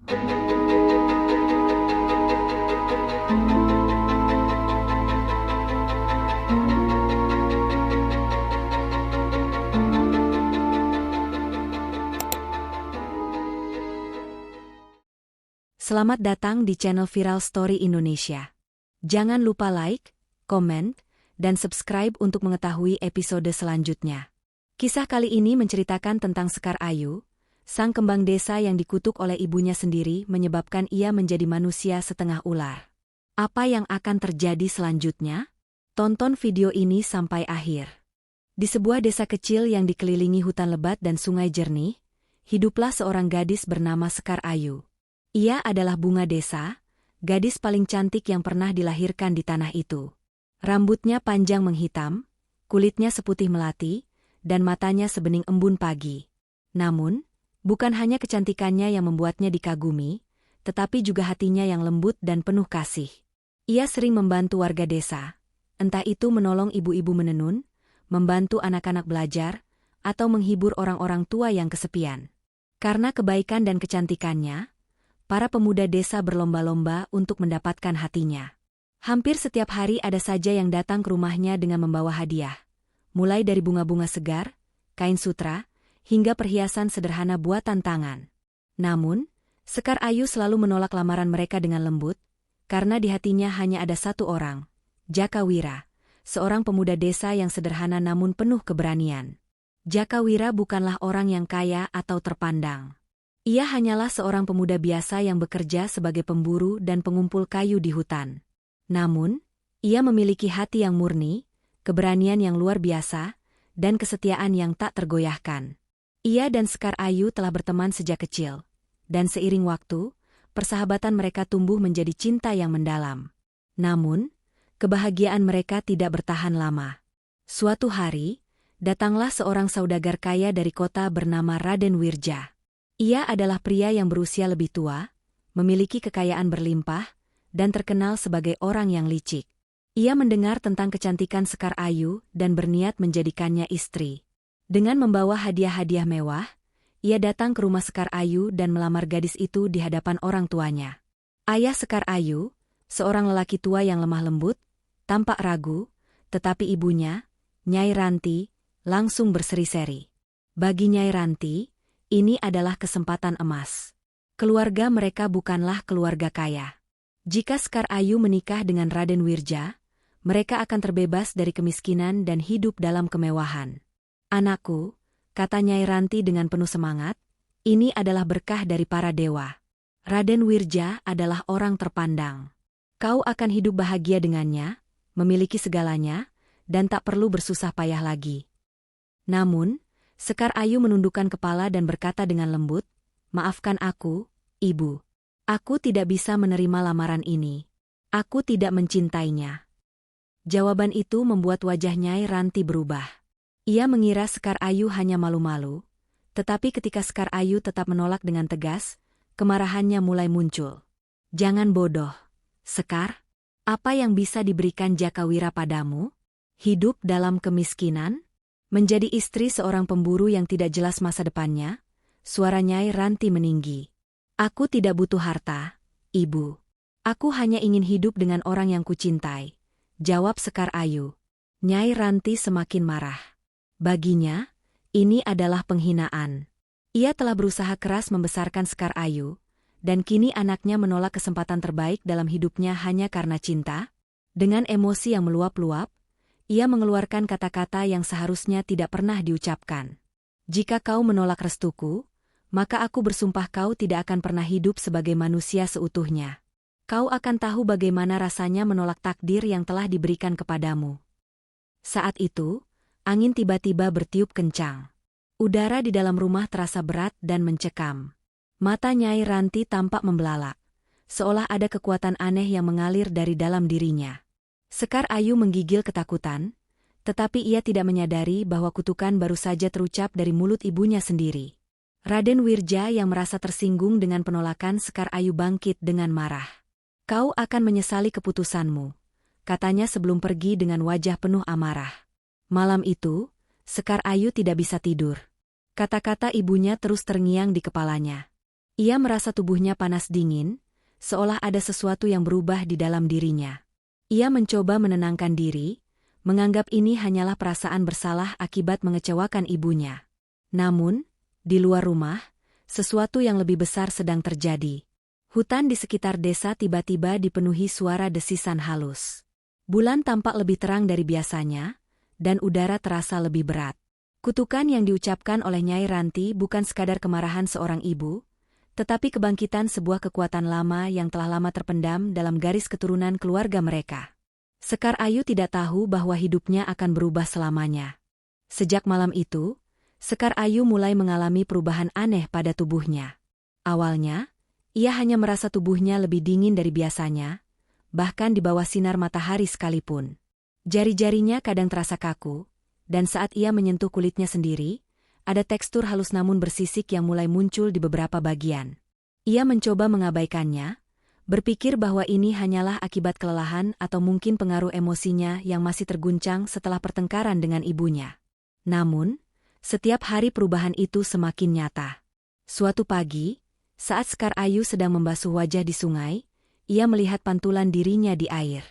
Selamat datang di channel Viral Story Indonesia. Jangan lupa like, komen, dan subscribe untuk mengetahui episode selanjutnya. Kisah kali ini menceritakan tentang Sekar Ayu, sang kembang desa yang dikutuk oleh ibunya sendiri menyebabkan ia menjadi manusia setengah ular. Apa yang akan terjadi selanjutnya? Tonton video ini sampai akhir. Di sebuah desa kecil yang dikelilingi hutan lebat dan sungai jernih, hiduplah seorang gadis bernama Sekar Ayu. Ia adalah bunga desa, gadis paling cantik yang pernah dilahirkan di tanah itu. Rambutnya panjang menghitam, kulitnya seputih melati, dan matanya sebening embun pagi. Namun, bukan hanya kecantikannya yang membuatnya dikagumi, tetapi juga hatinya yang lembut dan penuh kasih. Ia sering membantu warga desa, entah itu menolong ibu-ibu menenun, membantu anak-anak belajar, atau menghibur orang-orang tua yang kesepian. Karena kebaikan dan kecantikannya, para pemuda desa berlomba-lomba untuk mendapatkan hatinya. Hampir setiap hari ada saja yang datang ke rumahnya dengan membawa hadiah. Mulai dari bunga-bunga segar, kain sutra, hingga perhiasan sederhana buatan tangan. Namun, Sekar Ayu selalu menolak lamaran mereka dengan lembut, karena di hatinya hanya ada satu orang, Jaka Wira, seorang pemuda desa yang sederhana namun penuh keberanian. Jaka Wira bukanlah orang yang kaya atau terpandang. Ia hanyalah seorang pemuda biasa yang bekerja sebagai pemburu dan pengumpul kayu di hutan. Namun, ia memiliki hati yang murni, keberanian yang luar biasa, dan kesetiaan yang tak tergoyahkan. Ia dan Sekar Ayu telah berteman sejak kecil, dan seiring waktu, persahabatan mereka tumbuh menjadi cinta yang mendalam. Namun, kebahagiaan mereka tidak bertahan lama. Suatu hari, datanglah seorang saudagar kaya dari kota bernama Raden Wirja. Ia adalah pria yang berusia lebih tua, memiliki kekayaan berlimpah, dan terkenal sebagai orang yang licik. Ia mendengar tentang kecantikan Sekar Ayu dan berniat menjadikannya istri. Dengan membawa hadiah-hadiah mewah, ia datang ke rumah Sekar Ayu dan melamar gadis itu di hadapan orang tuanya. Ayah Sekar Ayu, seorang lelaki tua yang lemah lembut, tampak ragu, tetapi ibunya, Nyai Ranti, langsung berseri-seri. Bagi Nyai Ranti, ini adalah kesempatan emas. Keluarga mereka bukanlah keluarga kaya. Jika Sekar Ayu menikah dengan Raden Wirja, mereka akan terbebas dari kemiskinan dan hidup dalam kemewahan. Anakku, kata Nyai Ranti dengan penuh semangat, ini adalah berkah dari para dewa. Raden Wirja adalah orang terpandang. Kau akan hidup bahagia dengannya, memiliki segalanya, dan tak perlu bersusah payah lagi. Namun, Sekar Ayu menundukkan kepala dan berkata dengan lembut, "Maafkan aku, Ibu. Aku tidak bisa menerima lamaran ini. Aku tidak mencintainya." Jawaban itu membuat wajah Nyai Ranti berubah. Ia mengira Sekar Ayu hanya malu-malu, tetapi ketika Sekar Ayu tetap menolak dengan tegas, kemarahannya mulai muncul. "Jangan bodoh, Sekar. Apa yang bisa diberikan Jaka Wira padamu? Hidup dalam kemiskinan? Menjadi istri seorang pemburu yang tidak jelas masa depannya?" Suara Nyai Ranti meninggi. "Aku tidak butuh harta, Ibu. Aku hanya ingin hidup dengan orang yang kucintai," jawab Sekar Ayu. Nyai Ranti semakin marah. Baginya, ini adalah penghinaan. Ia telah berusaha keras membesarkan Sekar Ayu, dan kini anaknya menolak kesempatan terbaik dalam hidupnya hanya karena cinta. Dengan emosi yang meluap-luap, ia mengeluarkan kata-kata yang seharusnya tidak pernah diucapkan. "Jika kau menolak restuku, maka aku bersumpah kau tidak akan pernah hidup sebagai manusia seutuhnya. Kau akan tahu bagaimana rasanya menolak takdir yang telah diberikan kepadamu." Saat itu, angin tiba-tiba bertiup kencang. Udara di dalam rumah terasa berat dan mencekam. Mata Nyai Ranti tampak membelalak, seolah ada kekuatan aneh yang mengalir dari dalam dirinya. Sekar Ayu menggigil ketakutan, tetapi ia tidak menyadari bahwa kutukan baru saja terucap dari mulut ibunya sendiri. Raden Wirja yang merasa tersinggung dengan penolakan Sekar Ayu bangkit dengan marah. "Kau akan menyesali keputusanmu," katanya sebelum pergi dengan wajah penuh amarah. Malam itu, Sekar Ayu tidak bisa tidur. Kata-kata ibunya terus terngiang di kepalanya. Ia merasa tubuhnya panas dingin, seolah ada sesuatu yang berubah di dalam dirinya. Ia mencoba menenangkan diri, menganggap ini hanyalah perasaan bersalah akibat mengecewakan ibunya. Namun, di luar rumah, sesuatu yang lebih besar sedang terjadi. Hutan di sekitar desa tiba-tiba dipenuhi suara desisan halus. Bulan tampak lebih terang dari biasanya, dan udara terasa lebih berat. Kutukan yang diucapkan oleh Nyai Ranti bukan sekadar kemarahan seorang ibu, tetapi kebangkitan sebuah kekuatan lama yang telah lama terpendam dalam garis keturunan keluarga mereka. Sekar Ayu tidak tahu bahwa hidupnya akan berubah selamanya. Sejak malam itu, Sekar Ayu mulai mengalami perubahan aneh pada tubuhnya. Awalnya, ia hanya merasa tubuhnya lebih dingin dari biasanya, bahkan di bawah sinar matahari sekalipun. Jari-jarinya kadang terasa kaku, dan saat ia menyentuh kulitnya sendiri, ada tekstur halus namun bersisik yang mulai muncul di beberapa bagian. Ia mencoba mengabaikannya, berpikir bahwa ini hanyalah akibat kelelahan atau mungkin pengaruh emosinya yang masih terguncang setelah pertengkaran dengan ibunya. Namun, setiap hari perubahan itu semakin nyata. Suatu pagi, saat Sekar Ayu sedang membasuh wajah di sungai, ia melihat pantulan dirinya di air.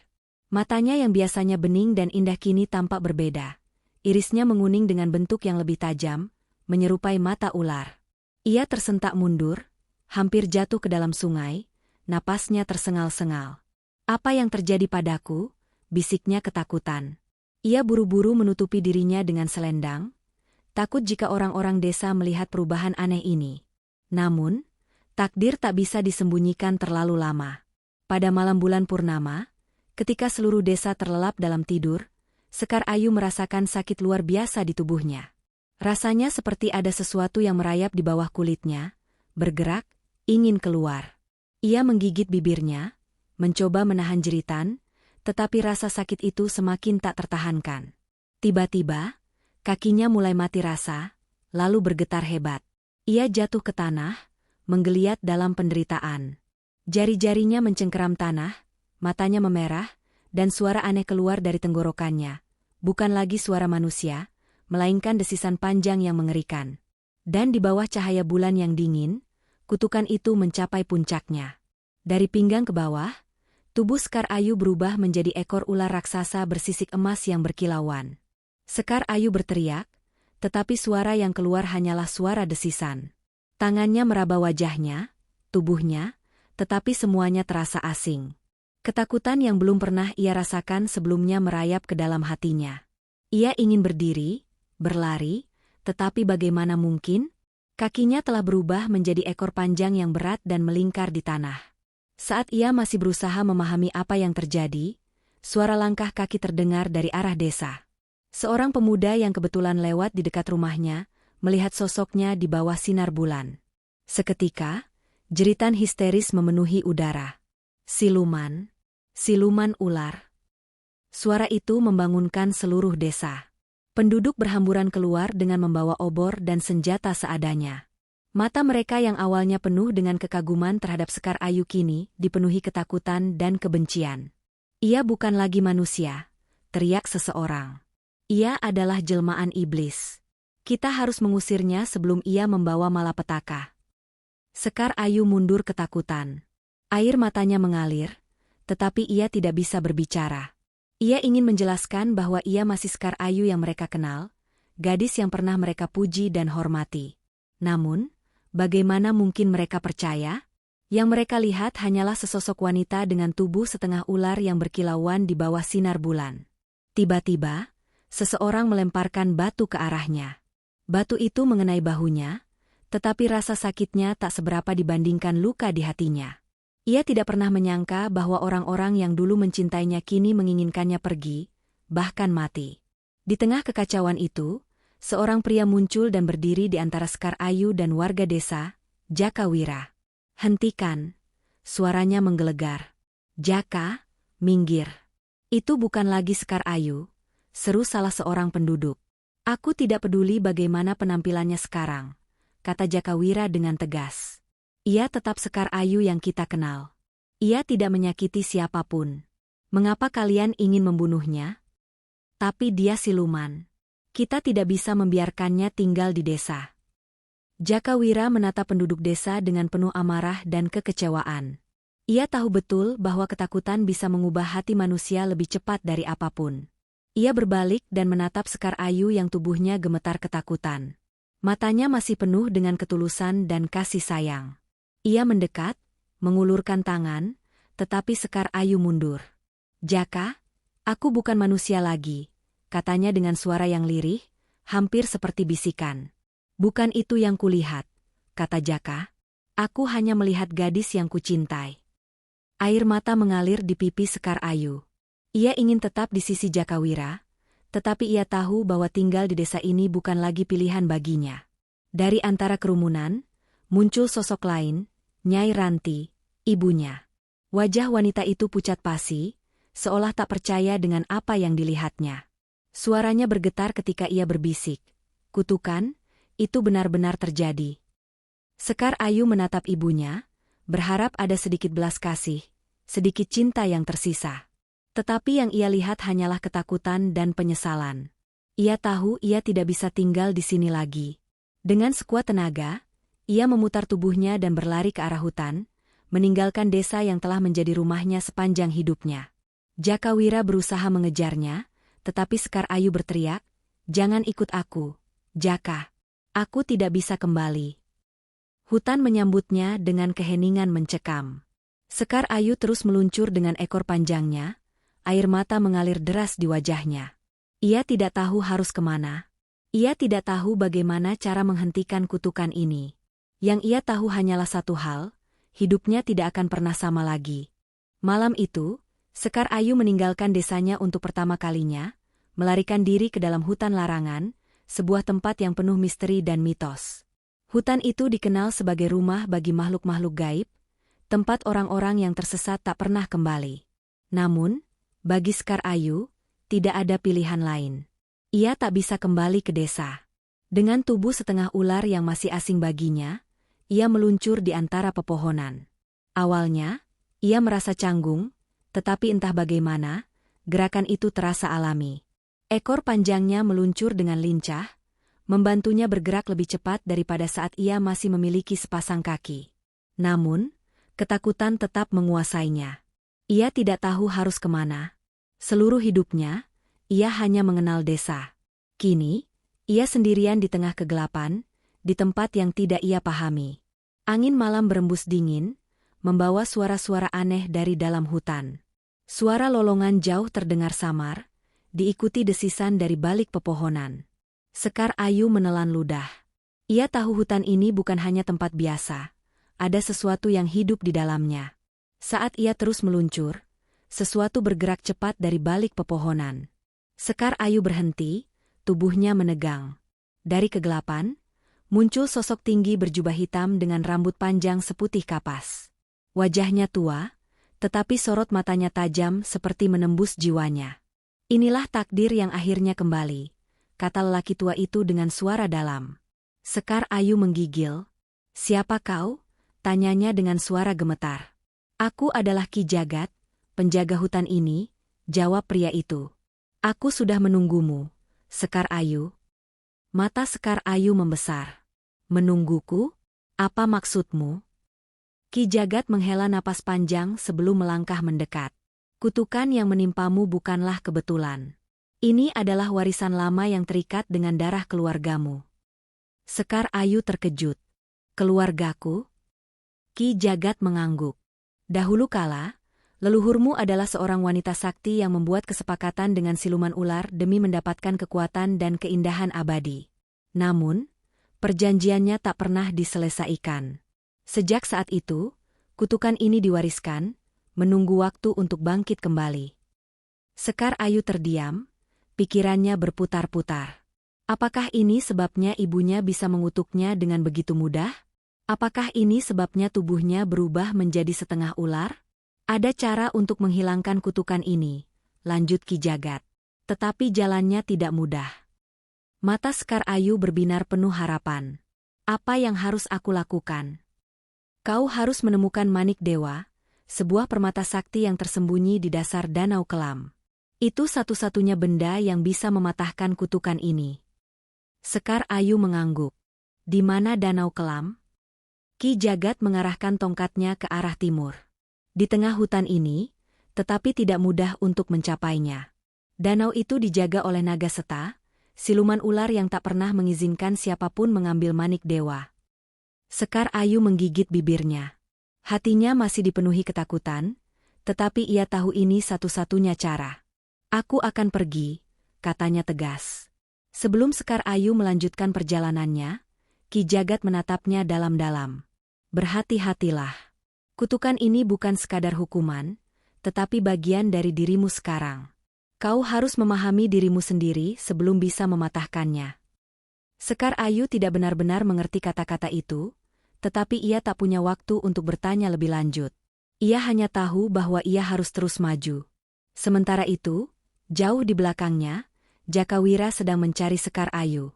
Matanya yang biasanya bening dan indah kini tampak berbeda. Irisnya menguning dengan bentuk yang lebih tajam, menyerupai mata ular. Ia tersentak mundur, hampir jatuh ke dalam sungai, napasnya tersengal-sengal. "Apa yang terjadi padaku?" bisiknya ketakutan. Ia buru-buru menutupi dirinya dengan selendang, takut jika orang-orang desa melihat perubahan aneh ini. Namun, takdir tak bisa disembunyikan terlalu lama. Pada malam bulan purnama, ketika seluruh desa terlelap dalam tidur, Sekar Ayu merasakan sakit luar biasa di tubuhnya. Rasanya seperti ada sesuatu yang merayap di bawah kulitnya, bergerak, ingin keluar. Ia menggigit bibirnya, mencoba menahan jeritan, tetapi rasa sakit itu semakin tak tertahankan. Tiba-tiba, kakinya mulai mati rasa, lalu bergetar hebat. Ia jatuh ke tanah, menggeliat dalam penderitaan. Jari-jarinya mencengkeram tanah, matanya memerah, dan suara aneh keluar dari tenggorokannya. Bukan lagi suara manusia, melainkan desisan panjang yang mengerikan. Dan di bawah cahaya bulan yang dingin, kutukan itu mencapai puncaknya. Dari pinggang ke bawah, tubuh Sekar Ayu berubah menjadi ekor ular raksasa bersisik emas yang berkilauan. Sekar Ayu berteriak, tetapi suara yang keluar hanyalah suara desisan. Tangannya meraba wajahnya, tubuhnya, tetapi semuanya terasa asing. Ketakutan yang belum pernah ia rasakan sebelumnya merayap ke dalam hatinya. Ia ingin berdiri, berlari, tetapi bagaimana mungkin? Kakinya telah berubah menjadi ekor panjang yang berat dan melingkar di tanah. Saat ia masih berusaha memahami apa yang terjadi, suara langkah kaki terdengar dari arah desa. Seorang pemuda yang kebetulan lewat di dekat rumahnya, melihat sosoknya di bawah sinar bulan. Seketika, jeritan histeris memenuhi udara. "Siluman! Siluman ular!" Suara itu membangunkan seluruh desa. Penduduk berhamburan keluar dengan membawa obor dan senjata seadanya. Mata mereka yang awalnya penuh dengan kekaguman terhadap Sekar Ayu kini dipenuhi ketakutan dan kebencian. "Ia bukan lagi manusia," teriak seseorang. "Ia adalah jelmaan iblis. Kita harus mengusirnya sebelum ia membawa malapetaka." Sekar Ayu mundur ketakutan. Air matanya mengalir, tetapi ia tidak bisa berbicara. Ia ingin menjelaskan bahwa ia masih Sekar Ayu yang mereka kenal, gadis yang pernah mereka puji dan hormati. Namun, bagaimana mungkin mereka percaya? Yang mereka lihat hanyalah sesosok wanita dengan tubuh setengah ular yang berkilauan di bawah sinar bulan. Tiba-tiba, seseorang melemparkan batu ke arahnya. Batu itu mengenai bahunya, tetapi rasa sakitnya tak seberapa dibandingkan luka di hatinya. Ia tidak pernah menyangka bahwa orang-orang yang dulu mencintainya kini menginginkannya pergi, bahkan mati. Di tengah kekacauan itu, seorang pria muncul dan berdiri di antara Sekar Ayu dan warga desa, Jaka Wira. "Hentikan!" Suaranya menggelegar. "Jaka, minggir. Itu bukan lagi Sekar Ayu," seru salah seorang penduduk. "Aku tidak peduli bagaimana penampilannya sekarang," kata Jaka Wira dengan tegas. "Ia tetap Sekar Ayu yang kita kenal. Ia tidak menyakiti siapapun. Mengapa kalian ingin membunuhnya? Tapi dia siluman. Kita tidak bisa membiarkannya tinggal di desa." Jakawira menatap penduduk desa dengan penuh amarah dan kekecewaan. Ia tahu betul bahwa ketakutan bisa mengubah hati manusia lebih cepat dari apapun. Ia berbalik dan menatap Sekar Ayu yang tubuhnya gemetar ketakutan. Matanya masih penuh dengan ketulusan dan kasih sayang. Ia mendekat, mengulurkan tangan, tetapi Sekar Ayu mundur. "Jaka, aku bukan manusia lagi," katanya dengan suara yang lirih, hampir seperti bisikan. "Bukan itu yang kulihat," kata Jaka. "Aku hanya melihat gadis yang kucintai." Air mata mengalir di pipi Sekar Ayu. Ia ingin tetap di sisi Jakawira, tetapi ia tahu bahwa tinggal di desa ini bukan lagi pilihan baginya. Dari antara kerumunan, muncul sosok lain, Nyai Ranti, ibunya. Wajah wanita itu pucat pasi, seolah tak percaya dengan apa yang dilihatnya. Suaranya bergetar ketika ia berbisik, "Kutukan, itu benar-benar terjadi." Sekar Ayu menatap ibunya, berharap ada sedikit belas kasih, sedikit cinta yang tersisa. Tetapi yang ia lihat hanyalah ketakutan dan penyesalan. Ia tahu ia tidak bisa tinggal di sini lagi. Dengan sekuat tenaga, ia memutar tubuhnya dan berlari ke arah hutan, meninggalkan desa yang telah menjadi rumahnya sepanjang hidupnya. Jakawira berusaha mengejarnya, tetapi Sekar Ayu berteriak, "Jangan ikut aku, Jaka. Aku tidak bisa kembali." Hutan menyambutnya dengan keheningan mencekam. Sekar Ayu terus meluncur dengan ekor panjangnya, air mata mengalir deras di wajahnya. Ia tidak tahu harus kemana. Ia tidak tahu bagaimana cara menghentikan kutukan ini. Yang ia tahu hanyalah satu hal, hidupnya tidak akan pernah sama lagi. Malam itu, Sekar Ayu meninggalkan desanya untuk pertama kalinya, melarikan diri ke dalam hutan larangan, sebuah tempat yang penuh misteri dan mitos. Hutan itu dikenal sebagai rumah bagi makhluk-makhluk gaib, tempat orang-orang yang tersesat tak pernah kembali. Namun, bagi Sekar Ayu, tidak ada pilihan lain. Ia tak bisa kembali ke desa. Dengan tubuh setengah ular yang masih asing baginya, ia meluncur di antara pepohonan. Awalnya, ia merasa canggung, tetapi entah bagaimana, gerakan itu terasa alami. Ekor panjangnya meluncur dengan lincah, membantunya bergerak lebih cepat daripada saat ia masih memiliki sepasang kaki. Namun, ketakutan tetap menguasainya. Ia tidak tahu harus kemana. Seluruh hidupnya, ia hanya mengenal desa. Kini, ia sendirian di tengah kegelapan, di tempat yang tidak ia pahami. Angin malam berembus dingin, membawa suara-suara aneh dari dalam hutan. Suara lolongan jauh terdengar samar, diikuti desisan dari balik pepohonan. Sekar Ayu menelan ludah. Ia tahu hutan ini bukan hanya tempat biasa, ada sesuatu yang hidup di dalamnya. Saat ia terus meluncur, sesuatu bergerak cepat dari balik pepohonan. Sekar Ayu berhenti, tubuhnya menegang. Dari kegelapan, muncul sosok tinggi berjubah hitam dengan rambut panjang seputih kapas. Wajahnya tua, tetapi sorot matanya tajam seperti menembus jiwanya. "Inilah takdir yang akhirnya kembali," kata lelaki tua itu dengan suara dalam. Sekar Ayu menggigil. "Siapa kau?" tanyanya dengan suara gemetar. "Aku adalah Ki Jagat, penjaga hutan ini," jawab pria itu. "Aku sudah menunggumu, Sekar Ayu." Mata Sekar Ayu membesar. "Menungguku? Apa maksudmu?" Ki Jagat menghela napas panjang sebelum melangkah mendekat. "Kutukan yang menimpamu bukanlah kebetulan. Ini adalah warisan lama yang terikat dengan darah keluargamu." Sekar Ayu terkejut. "Keluargaku?" Ki Jagat mengangguk. "Dahulu kala, leluhurmu adalah seorang wanita sakti yang membuat kesepakatan dengan siluman ular demi mendapatkan kekuatan dan keindahan abadi. Namun, perjanjiannya tak pernah diselesaikan. Sejak saat itu, kutukan ini diwariskan, menunggu waktu untuk bangkit kembali." Sekar Ayu terdiam, pikirannya berputar-putar. Apakah ini sebabnya ibunya bisa mengutuknya dengan begitu mudah? Apakah ini sebabnya tubuhnya berubah menjadi setengah ular? "Ada cara untuk menghilangkan kutukan ini," lanjut Ki Jagat. "Tetapi jalannya tidak mudah." Mata Sekar Ayu berbinar penuh harapan. "Apa yang harus aku lakukan?" "Kau harus menemukan Manik Dewa, sebuah permata sakti yang tersembunyi di dasar danau kelam. Itu satu-satunya benda yang bisa mematahkan kutukan ini." Sekar Ayu mengangguk. Di mana Danau Kelam? Ki Jagat mengarahkan tongkatnya ke arah timur. Di tengah hutan ini, tetapi tidak mudah untuk mencapainya. Danau itu dijaga oleh naga seta, siluman ular yang tak pernah mengizinkan siapapun mengambil manik dewa. Sekar Ayu menggigit bibirnya. Hatinya masih dipenuhi ketakutan, tetapi ia tahu ini satu-satunya cara. Aku akan pergi, katanya tegas. Sebelum Sekar Ayu melanjutkan perjalanannya, Ki Jagat menatapnya dalam-dalam. Berhati-hatilah. Kutukan ini bukan sekadar hukuman, tetapi bagian dari dirimu sekarang. Kau harus memahami dirimu sendiri sebelum bisa mematahkannya. Sekar Ayu tidak benar-benar mengerti kata-kata itu, tetapi ia tak punya waktu untuk bertanya lebih lanjut. Ia hanya tahu bahwa ia harus terus maju. Sementara itu, jauh di belakangnya, Jakawira sedang mencari Sekar Ayu.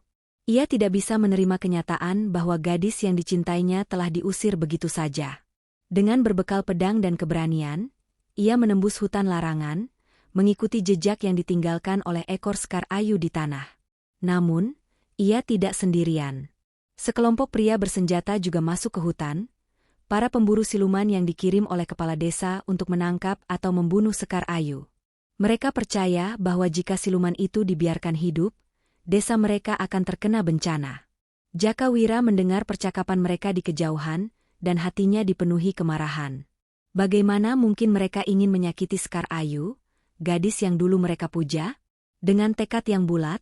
Ia tidak bisa menerima kenyataan bahwa gadis yang dicintainya telah diusir begitu saja. Dengan berbekal pedang dan keberanian, ia menembus hutan larangan, mengikuti jejak yang ditinggalkan oleh ekor Sekar Ayu di tanah. Namun, ia tidak sendirian. Sekelompok pria bersenjata juga masuk ke hutan, para pemburu siluman yang dikirim oleh kepala desa untuk menangkap atau membunuh Sekar Ayu. Mereka percaya bahwa jika siluman itu dibiarkan hidup, desa mereka akan terkena bencana. Jakawira mendengar percakapan mereka di kejauhan, dan hatinya dipenuhi kemarahan. Bagaimana mungkin mereka ingin menyakiti Sekar Ayu, gadis yang dulu mereka puja? Dengan tekad yang bulat,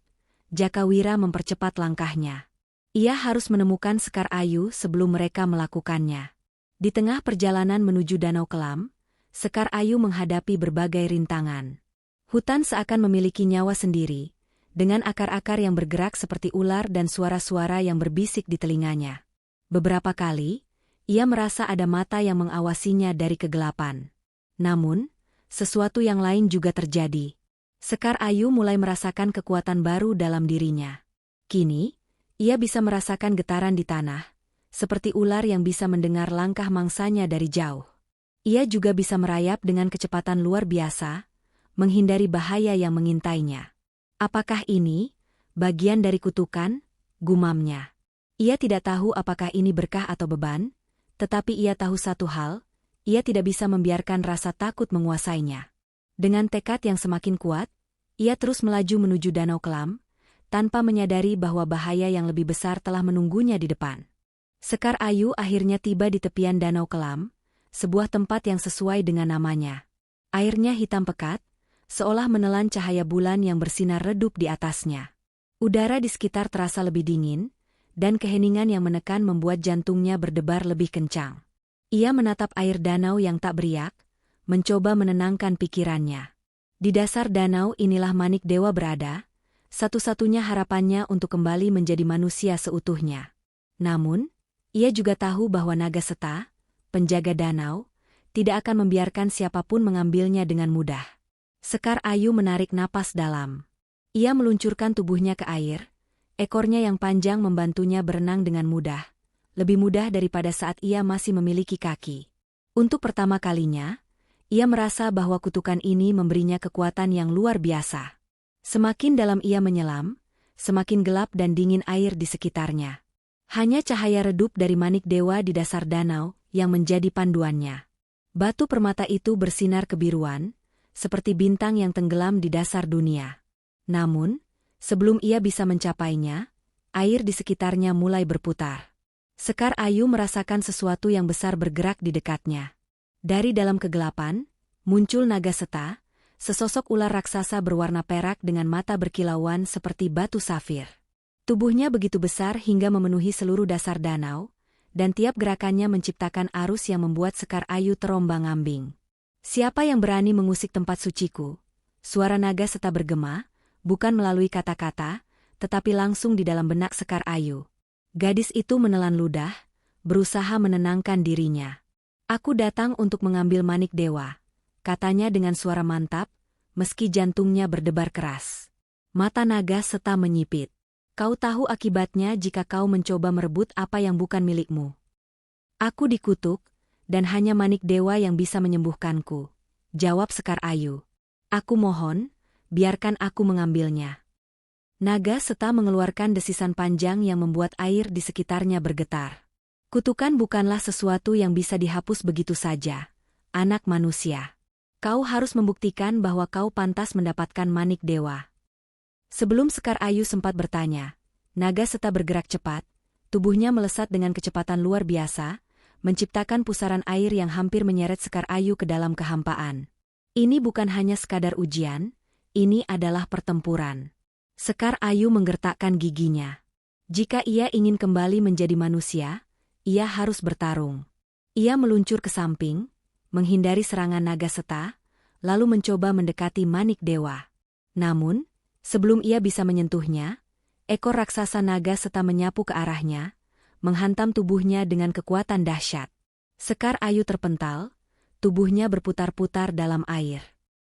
Jakawira mempercepat langkahnya. Ia harus menemukan Sekar Ayu sebelum mereka melakukannya. Di tengah perjalanan menuju Danau Kelam, Sekar Ayu menghadapi berbagai rintangan. Hutan seakan memiliki nyawa sendiri, dengan akar-akar yang bergerak seperti ular dan suara-suara yang berbisik di telinganya. Beberapa kali, ia merasa ada mata yang mengawasinya dari kegelapan. Namun, sesuatu yang lain juga terjadi. Sekar Ayu mulai merasakan kekuatan baru dalam dirinya. Kini, ia bisa merasakan getaran di tanah, seperti ular yang bisa mendengar langkah mangsanya dari jauh. Ia juga bisa merayap dengan kecepatan luar biasa, menghindari bahaya yang mengintainya. Apakah ini bagian dari kutukan? Gumamnya. Ia tidak tahu apakah ini berkah atau beban, tetapi ia tahu satu hal, ia tidak bisa membiarkan rasa takut menguasainya. Dengan tekad yang semakin kuat, ia terus melaju menuju Danau Kelam, tanpa menyadari bahwa bahaya yang lebih besar telah menunggunya di depan. Sekar Ayu akhirnya tiba di tepian Danau Kelam, sebuah tempat yang sesuai dengan namanya. Airnya hitam pekat, seolah menelan cahaya bulan yang bersinar redup di atasnya. Udara di sekitar terasa lebih dingin, dan keheningan yang menekan membuat jantungnya berdebar lebih kencang. Ia menatap air danau yang tak beriak, mencoba menenangkan pikirannya. Di dasar danau inilah manik dewa berada, satu-satunya harapannya untuk kembali menjadi manusia seutuhnya. Namun, ia juga tahu bahwa naga seta, penjaga danau, tidak akan membiarkan siapapun mengambilnya dengan mudah. Sekar Ayu menarik napas dalam. Ia meluncurkan tubuhnya ke air, ekornya yang panjang membantunya berenang dengan mudah, lebih mudah daripada saat ia masih memiliki kaki. Untuk pertama kalinya, ia merasa bahwa kutukan ini memberinya kekuatan yang luar biasa. Semakin dalam ia menyelam, semakin gelap dan dingin air di sekitarnya. Hanya cahaya redup dari manik dewa di dasar danau yang menjadi panduannya. Batu permata itu bersinar kebiruan, seperti bintang yang tenggelam di dasar dunia. Namun, sebelum ia bisa mencapainya, air di sekitarnya mulai berputar. Sekar Ayu merasakan sesuatu yang besar bergerak di dekatnya. Dari dalam kegelapan, muncul naga seta, sesosok ular raksasa berwarna perak dengan mata berkilauan seperti batu safir. Tubuhnya begitu besar hingga memenuhi seluruh dasar danau, dan tiap gerakannya menciptakan arus yang membuat Sekar Ayu terombang-ambing. Siapa yang berani mengusik tempat suciku? Suara naga seta bergema, bukan melalui kata-kata, tetapi langsung di dalam benak Sekar Ayu. Gadis itu menelan ludah, berusaha menenangkan dirinya. Aku datang untuk mengambil manik dewa, katanya dengan suara mantap, meski jantungnya berdebar keras. Mata naga seta menyipit. Kau tahu akibatnya jika kau mencoba merebut apa yang bukan milikmu. Aku dikutuk, dan hanya manik dewa yang bisa menyembuhkanku, jawab Sekar Ayu. Aku mohon, biarkan aku mengambilnya. Naga Seta mengeluarkan desisan panjang yang membuat air di sekitarnya bergetar. Kutukan bukanlah sesuatu yang bisa dihapus begitu saja, anak manusia. Kau harus membuktikan bahwa kau pantas mendapatkan manik dewa. Sebelum Sekar Ayu sempat bertanya, Naga Seta bergerak cepat, tubuhnya melesat dengan kecepatan luar biasa, menciptakan pusaran air yang hampir menyeret Sekar Ayu ke dalam kehampaan. Ini bukan hanya sekadar ujian, ini adalah pertempuran. Sekar Ayu menggertakkan giginya. Jika ia ingin kembali menjadi manusia, ia harus bertarung. Ia meluncur ke samping, menghindari serangan Naga Seta, lalu mencoba mendekati manik dewa. Namun, sebelum ia bisa menyentuhnya, ekor raksasa Naga Seta menyapu ke arahnya, menghantam tubuhnya dengan kekuatan dahsyat. Sekar Ayu terpental, tubuhnya berputar-putar dalam air.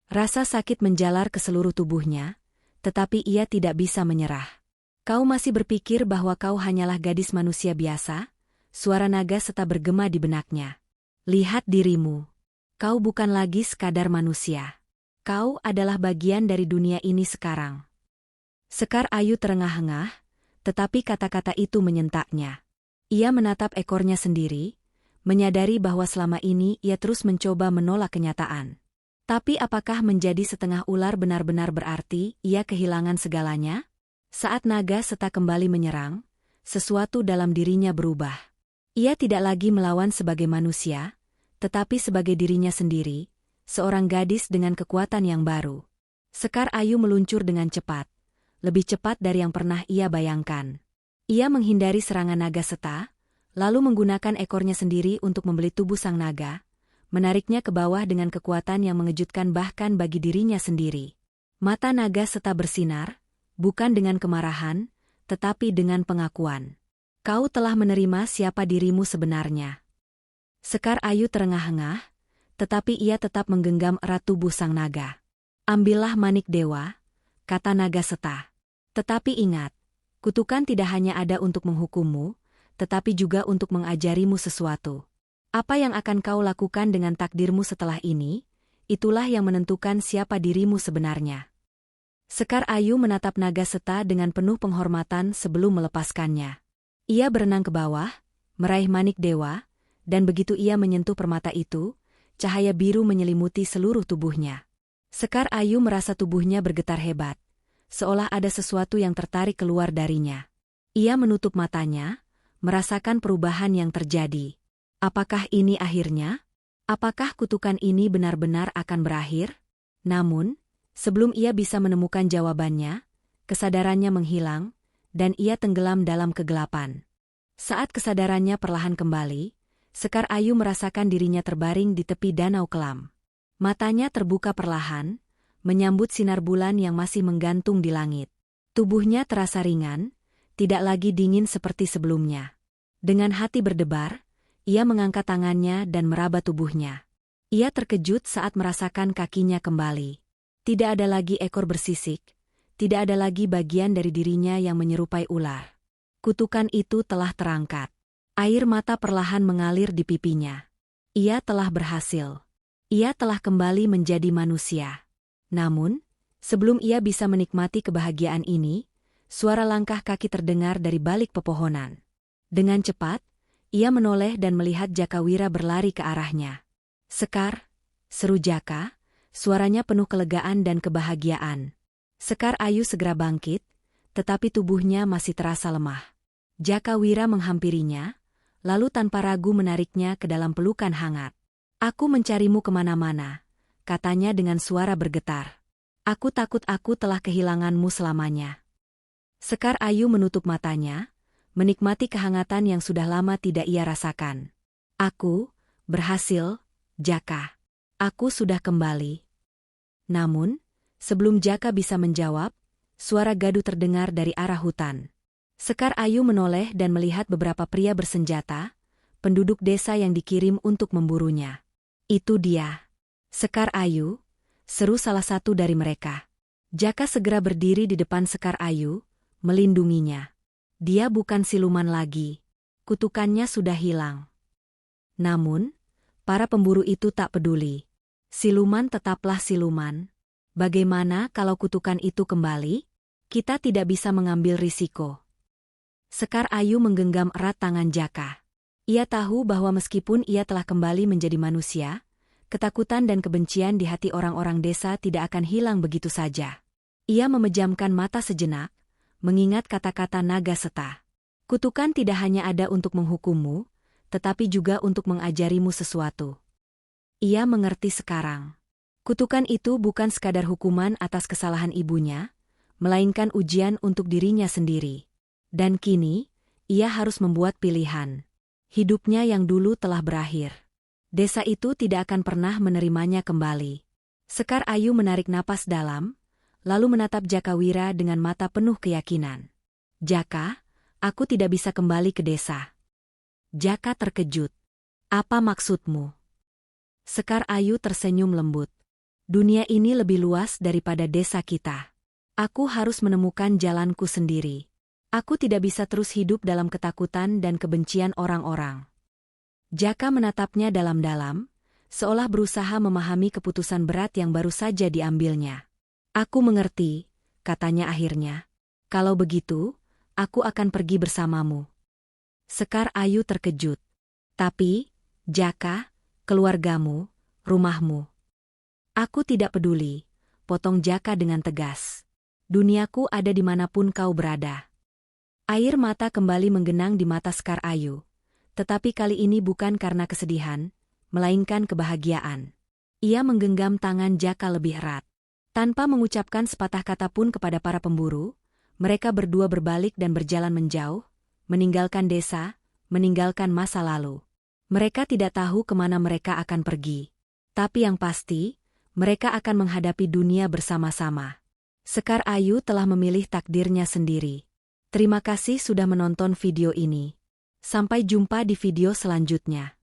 Rasa sakit menjalar ke seluruh tubuhnya, tetapi ia tidak bisa menyerah. Kau masih berpikir bahwa kau hanyalah gadis manusia biasa? Suara Naga Seta bergema di benaknya. Lihat dirimu. Kau bukan lagi sekadar manusia. Kau adalah bagian dari dunia ini sekarang. Sekar Ayu terengah-engah, tetapi kata-kata itu menyentaknya. Ia menatap ekornya sendiri, menyadari bahwa selama ini ia terus mencoba menolak kenyataan. Tapi apakah menjadi setengah ular benar-benar berarti ia kehilangan segalanya? Saat Naga Seta kembali menyerang, sesuatu dalam dirinya berubah. Ia tidak lagi melawan sebagai manusia, tetapi sebagai dirinya sendiri, seorang gadis dengan kekuatan yang baru. Sekar Ayu meluncur dengan cepat, lebih cepat dari yang pernah ia bayangkan. Ia menghindari serangan Naga Seta, lalu menggunakan ekornya sendiri untuk membeli tubuh sang naga, menariknya ke bawah dengan kekuatan yang mengejutkan bahkan bagi dirinya sendiri. Mata Naga Seta bersinar, bukan dengan kemarahan, tetapi dengan pengakuan. Kau telah menerima siapa dirimu sebenarnya. Sekar Ayu terengah-engah, tetapi ia tetap menggenggam erat tubuh sang naga. Ambillah manik dewa, kata Naga Seta. Tetapi ingat, kutukan tidak hanya ada untuk menghukummu, tetapi juga untuk mengajarimu sesuatu. Apa yang akan kau lakukan dengan takdirmu setelah ini, itulah yang menentukan siapa dirimu sebenarnya. Sekar Ayu menatap Naga Seta dengan penuh penghormatan sebelum melepaskannya. Ia berenang ke bawah, meraih manik dewa, dan begitu ia menyentuh permata itu, cahaya biru menyelimuti seluruh tubuhnya. Sekar Ayu merasa tubuhnya bergetar hebat, seolah ada sesuatu yang tertarik keluar darinya. Ia menutup matanya, merasakan perubahan yang terjadi. Apakah ini akhirnya? Apakah kutukan ini benar-benar akan berakhir? Namun, sebelum ia bisa menemukan jawabannya, kesadarannya menghilang, dan ia tenggelam dalam kegelapan. Saat kesadarannya perlahan kembali, Sekar Ayu merasakan dirinya terbaring di tepi danau kelam. Matanya terbuka perlahan, menyambut sinar bulan yang masih menggantung di langit. Tubuhnya terasa ringan, tidak lagi dingin seperti sebelumnya. Dengan hati berdebar, ia mengangkat tangannya dan meraba tubuhnya. Ia terkejut saat merasakan kakinya kembali. Tidak ada lagi ekor bersisik, tidak ada lagi bagian dari dirinya yang menyerupai ular. Kutukan itu telah terangkat. Air mata perlahan mengalir di pipinya. Ia telah berhasil. Ia telah kembali menjadi manusia. Namun, sebelum ia bisa menikmati kebahagiaan ini, suara langkah kaki terdengar dari balik pepohonan. Dengan cepat, ia menoleh dan melihat Jakawira berlari ke arahnya. Sekar, seru Jaka, suaranya penuh kelegaan dan kebahagiaan. Sekar Ayu segera bangkit, tetapi tubuhnya masih terasa lemah. Jakawira menghampirinya, lalu tanpa ragu menariknya ke dalam pelukan hangat. Aku mencarimu kemana-mana, katanya dengan suara bergetar. Aku takut aku telah kehilanganmu selamanya. Sekar Ayu menutup matanya, menikmati kehangatan yang sudah lama tidak ia rasakan. Aku berhasil, Jaka. Aku sudah kembali. Namun, sebelum Jaka bisa menjawab, suara gaduh terdengar dari arah hutan. Sekar Ayu menoleh dan melihat beberapa pria bersenjata, penduduk desa yang dikirim untuk memburunya. Itu dia. Sekar Ayu, seru salah satu dari mereka. Jaka segera berdiri di depan Sekar Ayu, melindunginya. Dia bukan siluman lagi. Kutukannya sudah hilang. Namun, para pemburu itu tak peduli. Siluman tetaplah siluman. Bagaimana kalau kutukan itu kembali? Kita tidak bisa mengambil risiko. Sekar Ayu menggenggam erat tangan Jaka. Ia tahu bahwa meskipun ia telah kembali menjadi manusia, ketakutan dan kebencian di hati orang-orang desa tidak akan hilang begitu saja. Ia memejamkan mata sejenak, mengingat kata-kata naga seta. Kutukan tidak hanya ada untuk menghukummu, tetapi juga untuk mengajarimu sesuatu. Ia mengerti sekarang. Kutukan itu bukan sekadar hukuman atas kesalahan ibunya, melainkan ujian untuk dirinya sendiri. Dan kini, ia harus membuat pilihan. Hidupnya yang dulu telah berakhir. Desa itu tidak akan pernah menerimanya kembali. Sekar Ayu menarik napas dalam, lalu menatap Jakawira dengan mata penuh keyakinan. Jaka, aku tidak bisa kembali ke desa. Jaka terkejut. Apa maksudmu? Sekar Ayu tersenyum lembut. Dunia ini lebih luas daripada desa kita. Aku harus menemukan jalanku sendiri. Aku tidak bisa terus hidup dalam ketakutan dan kebencian orang-orang. Jaka menatapnya dalam-dalam, seolah berusaha memahami keputusan berat yang baru saja diambilnya. Aku mengerti, katanya akhirnya. Kalau begitu, aku akan pergi bersamamu. Sekar Ayu terkejut. Tapi, Jaka, keluargamu, rumahmu. Aku tidak peduli, potong Jaka dengan tegas. Duniaku ada dimanapun kau berada. Air mata kembali menggenang di mata Sekar Ayu. Tetapi kali ini bukan karena kesedihan, melainkan kebahagiaan. Ia menggenggam tangan Jaka lebih erat. Tanpa mengucapkan sepatah kata pun kepada para pemburu, mereka berdua berbalik dan berjalan menjauh, meninggalkan desa, meninggalkan masa lalu. Mereka tidak tahu kemana mereka akan pergi. Tapi yang pasti, mereka akan menghadapi dunia bersama-sama. Sekar Ayu telah memilih takdirnya sendiri. Terima kasih sudah menonton video ini. Sampai jumpa di video selanjutnya.